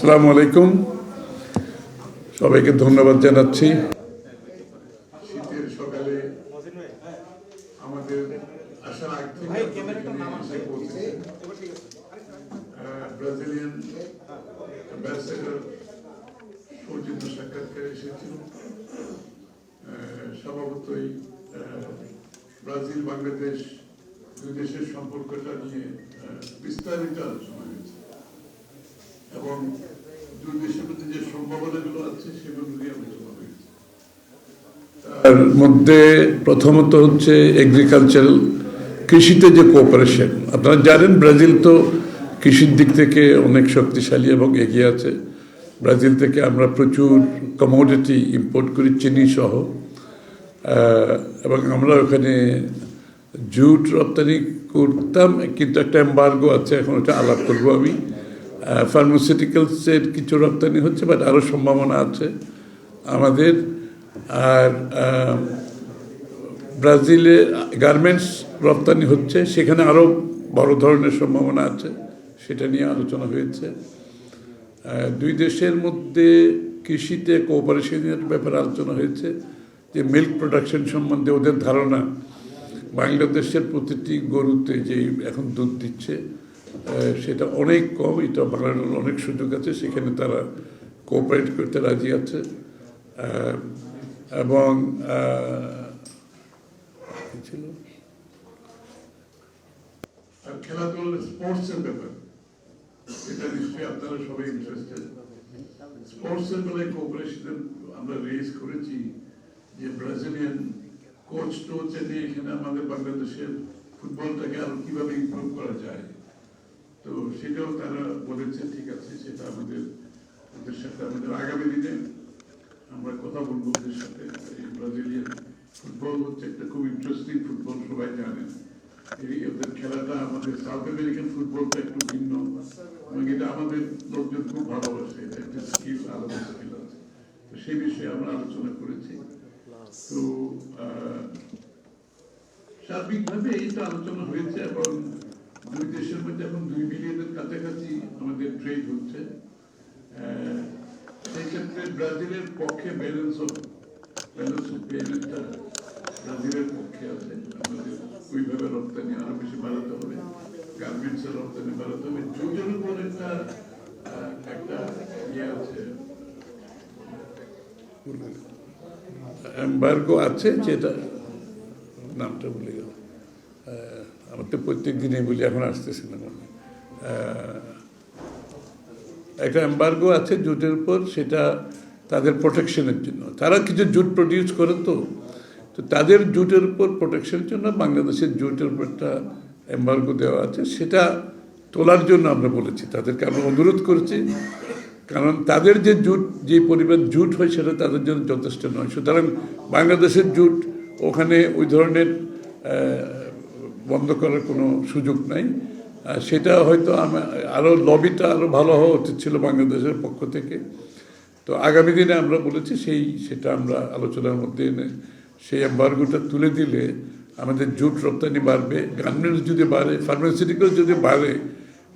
আসসালামু আলাইকুম, সবাইকে ধন্যবাদ জানাচ্ছি। শীতের সকালে আমাদের আসার আগ থেকে এসে পৌঁছেছে ব্রাজিলিয়ান অ্যাম্বাসেডর সৌজন্য সাক্ষাৎকারে এসেছিল। স্বভাবতই ব্রাজিল বাংলাদেশ দুই দেশের সম্পর্কটা নিয়ে বিস্তারিত আলোচনা হয়েছে এবং দুই দেশের মধ্যে যে সম্ভাবনাগুলো আছে সেগুলো নিয়ে আলোচনা হয়েছে। তার মধ্যে প্রথমত হচ্ছে এগ্রিকালচারাল, কৃষিতে যে কোঅপারেশন। আপনারা জানেন ব্রাজিল তো কৃষির দিক থেকে অনেক শক্তিশালী এবং এগিয়ে আছে। ব্রাজিল থেকে আমরা প্রচুর কমোডিটি ইম্পোর্ট করি, চিনি সহ, এবং আমরা ওখানে জুট রপ্তানি করতাম, কিন্তু একটা এম্বার্গো আছে, এখন ওটা আলাপ করবো আমি। ফার্মাসিউটিক্যালসের কিছু রপ্তানি হচ্ছে, বাট আরও সম্ভাবনা আছে আমাদের। আর ব্রাজিলে গার্মেন্টস রপ্তানি হচ্ছে, সেখানে আরও বড় ধরনের সম্ভাবনা আছে, সেটা নিয়ে আলোচনা হয়েছে। দুই দেশের মধ্যে কৃষিতে কোঅপারেশনের ব্যাপারে আলোচনা হয়েছে, যে মিল্ক প্রোডাকশন সম্বন্ধে ওদের ধারণা বাংলাদেশের প্রতিটি গরুতে যে এখন দুধ দিচ্ছে সেটা অনেক কম, এটা বাংলাদেশের অনেক সুযোগ আছে, সেখানে তারা কোঅপারেট করতে রাজি আছে। এবং ছিল খেলাধুলা, স্পোর্টসের ব্যাপার, এটা নিশ্চয়ই আপনারা সবাই ইন্টারেস্টেড। স্পোর্টসের বেলায় কোঅপারেশন আমরা রেজ করেছি, যে ব্রাজিলিয়ান কোচ টোচ এনে এখানে আমাদের বাংলাদেশের ফুটবলটাকে আরো কিভাবে ইমপ্রুভ করা যায়, তো সেটাও তারা বলেছে ঠিক আছে, সেটা ওদের সাথে আমাদের আগামী দিনে আমরা কথা বলবো ওদের সাথে। ব্রাজিলিয়ান ফুটবল হচ্ছে একটা খুব ইন্টারেস্টিং ফুটবল, সবাই জানেন। ওদের খেলাটা আমাদের সাউথ আমেরিকান ফুটবলটা একটু ভিন্ন, এবং এটা আমাদের লোকজন খুব ভালোবাসে, এটা একটা স্কিল, আলাদা স্কিল আছে। তো সেই বিষয়ে আমরা আলোচনা করেছি। তো সার্বিকভাবে এইটা আলোচনা হয়েছে, এবং দুই দেশের মধ্যে এখন 2 বিলিয়নের কাছাকাছি আমাদের ট্রেড হচ্ছে। সেই ক্ষেত্রে ব্রাজিলের পক্ষে ব্যালেন্স অফ পেমেন্টটা ব্রাজিলের পক্ষে আছে। আমাদের ওইভাবে রপ্তানি আরো বেশি বাড়াতে হবে, গার্মেন্টসের রপ্তানি বাড়াতে হবে। জুটের উপর একটা ইয়ে আছে, এম্বার্গো আছে, যেটা নামটা ভুলে গেল, আমার তো প্রত্যেক দিনই বলি, এখন আসতেছে না মনে। একটা এম্বার্গো আছে জুটের উপর, সেটা তাদের প্রোটেকশনের জন্য। তারা কিছু জুট প্রডিউস করে, তো তাদের জুটের উপর প্রোটেকশনের জন্য বাংলাদেশের জুটের উপর একটা এম্বার্গো দেওয়া আছে। সেটা তোলার জন্য আমরা বলেছি, তাদেরকে আমরা অনুরোধ করেছি, কারণ তাদের যে জুট, যে পরিমাণ জুট হয় সেটা তাদের জন্য যথেষ্ট নয়। সুতরাং বাংলাদেশের জুট ওখানে ওই ধরনের বন্ধ করার কোনো সুযোগ নাই। সেটা হয়তো আরও লবিটা আরও ভালো হওয়া উচিত ছিল বাংলাদেশের পক্ষ থেকে। তো আগামী দিনে আমরা বলেছি সেটা আমরা আলোচনার মধ্যে এনে সেই এম্বার্গোটা তুলে দিলে আমাদের জুট রপ্তানি বাড়বে, গার্মেন্টস যদি বাড়ে, ফার্মাসিউটিক্যাল যদি বাড়ে,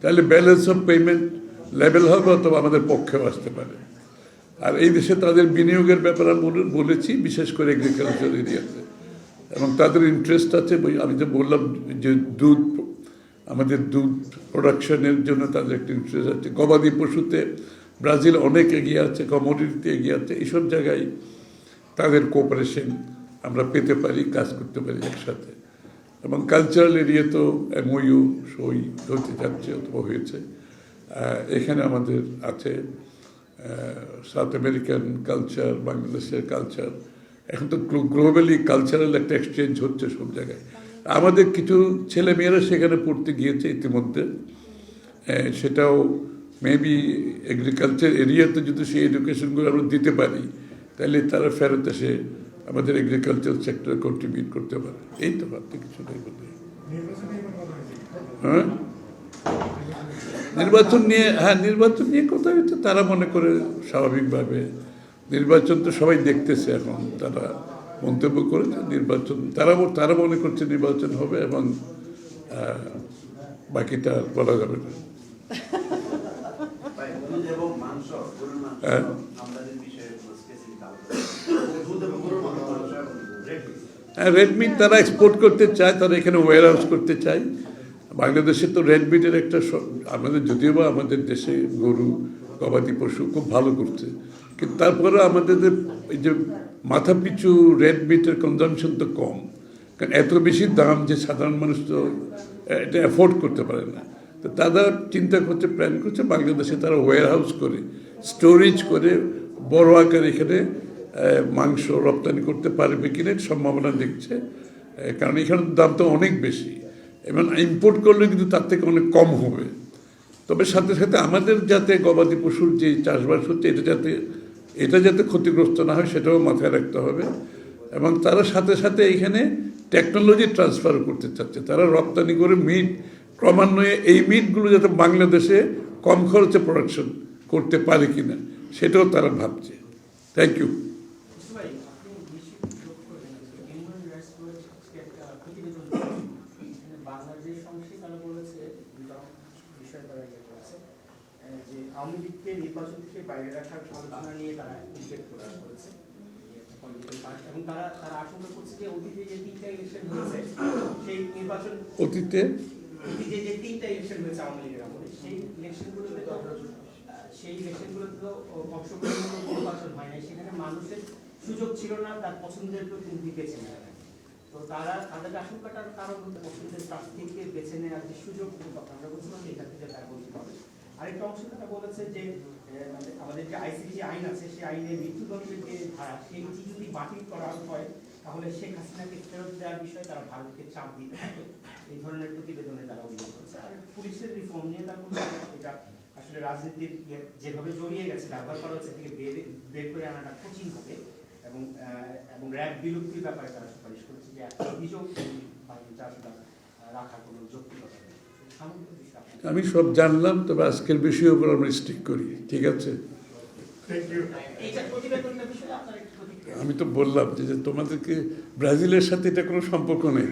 তাহলে ব্যালেন্স অফ পেমেন্ট লেভেল হবে, অথবা আমাদের পক্ষেও আসতে পারে। আর এই দেশে তাদের বিনিয়োগের ব্যাপারে বলেছি, বিশেষ করে এগ্রিকালচার এরিয়াতে, এবং তাদের ইন্টারেস্ট আছে। আমি যে বললাম যে আমাদের দুধ প্রোডাকশনের জন্য তাদের একটা ইন্টারেস্ট আছে। গবাদি পশুতে ব্রাজিল অনেক এগিয়ে আছে, কমোডিটিতে এগিয়ে আছে। এইসব জায়গায় তাদের কোঅপারেশন আমরা পেতে পারি, কাজ করতে পারি একসাথে। এবং কালচারাল এরিয়া তো MOU সই হতে যাচ্ছে অথবা হয়েছে। এখানে আমাদের আছে সাউথ আমেরিকান কালচার, বাংলাদেশের কালচার। এখন তো গ্লোবালি কালচারাল একটা এক্সচেঞ্জ হচ্ছে সব জায়গায়। আমাদের কিছু ছেলেমেয়েরা সেখানে পড়তে গিয়েছে ইতিমধ্যে। সেটাও মেবি এগ্রিকালচার এরিয়াতে যদি সেই এডুকেশনগুলো আমরা দিতে পারি, তাহলে তারা ফেরত এসে আমাদের এগ্রিকালচার সেক্টরে কন্ট্রিবিউট করতে পারে। এই তো ভাবতে কিছু নেই বলতে। হ্যাঁ, নির্বাচন নিয়ে কথা হচ্ছে। তারা মনে করে স্বাভাবিকভাবে নির্বাচন তো সবাই দেখতেছে, এখন তারা মন্তব্য করেছে নির্বাচন, তারা মনে করছে নির্বাচন হবে, এবং বাকিটা বলা যাবে না। হ্যাঁ। রেড মিট তারা এক্সপোর্ট করতে চায়, তারা এখানে ওয়্যার হাউস করতে চায়। বাংলাদেশে তো রেড মিটের একটা আমাদের যদিও বা আমাদের দেশে গরু গবাদি পশু খুব ভালো করছে, কিন্তু তারপরে আমাদের এই যে মাথা পিছু রেড মিটের কনজামশন তো কম, কারণ এত বেশি দাম যে সাধারণ মানুষ তো এটা অ্যাফোর্ড করতে পারে না। তো তারা চিন্তা করছে, প্ল্যান করছে বাংলাদেশে তারা ওয়্যার হাউস করে স্টোরেজ করে বড় আকারে এখানে মাংস রপ্তানি করতে পারবে কিনা সম্ভাবনা দেখছে, কারণ এখানের দাম তো অনেক বেশি এবং ইম্পোর্ট করলে কিন্তু তার থেকে অনেক কম হবে। তবে সাথে সাথে আমাদের যাতে গবাদি পশুর যে চাষবাস হচ্ছে এটা যাতে ক্ষতিগ্রস্ত না হয় সেটাও মাথায় রাখতে হবে। এবং তারা সাথে সাথে এখানে টেকনোলজি ট্রান্সফার করতে চাচ্ছে, তারা রপ্তানি করে মিট ক্রমান্বয়ে এই মিটগুলো যাতে বাংলাদেশে কম খরচে প্রোডাকশন করতে পারে কিনা সেটাও তারা ভাবছে। Thank you. বাংলাদেশ সংসদ তারা বলেছে বিষয় তারা করেছে যে আওয়ামী লীগকে নির্বাচন থেকে বাইরে রাখার আলোচনা নিয়ে তারা উদ্বেগ প্রকাশ করেছে এবং তারা আশঙ্কা করছে যে অতীতে যে তিনটা ইলেকশন হয়েছে সেই নির্বাচন অতীতে যে তিনটা ইলেকশন হয়েছে আওয়ামী লীগের আমলে সেই ইলেকশনগুলোতে তো অংশগ্রহণমূলক নির্বাচন হয় নাই, সেখানে মানুষের সুযোগ ছিল না তার পছন্দের প্রতিনিধি বেছে নেওয়া। তো তাদের আশঙ্কাটার কারণ পছন্দের প্রার্থীকে বেছে নেওয়ার যে সুযোগ আমরা বলছিলাম এটা থেকে তারা বলতে হবে। আরেকটা অংশ তারা বলেছে যে আমাদের যে আইসিটি আইন আছে সেই আইনে মৃত্যুদণ্ডের যে ধারা সেইটি যদি বাতিল করা হয় তাহলে শেখ হাসিনাকে ফেরত দেওয়ার বিষয়ে তারা ভারতকে চাপ দিতে হবে, এই ধরনের প্রতিবেদনে তারা অভিযোগ করেছে। আর পুলিশের রিফর্ম নিয়ে তারা বলছে এটা আসলে রাজনীতির যেভাবে জড়িয়ে গেছে ব্যবহার করা হচ্ছে থেকে বের করে আনাটা কঠিন হবে এবং র্যাব বিলুপ্তির ব্যাপারে তারা সুপারিশ করছে যে একটা অভিযোগ রাখা কোনো যৌক্তিকতা নেই। আমি সব জানলাম, তবে আজকের বিষয়ের উপর আমরা স্টিক করি, ঠিক আছে? আমি তো বললাম যে তোমাদেরকে ব্রাজিলের সাথে এটা কোনো সম্পর্ক নেই।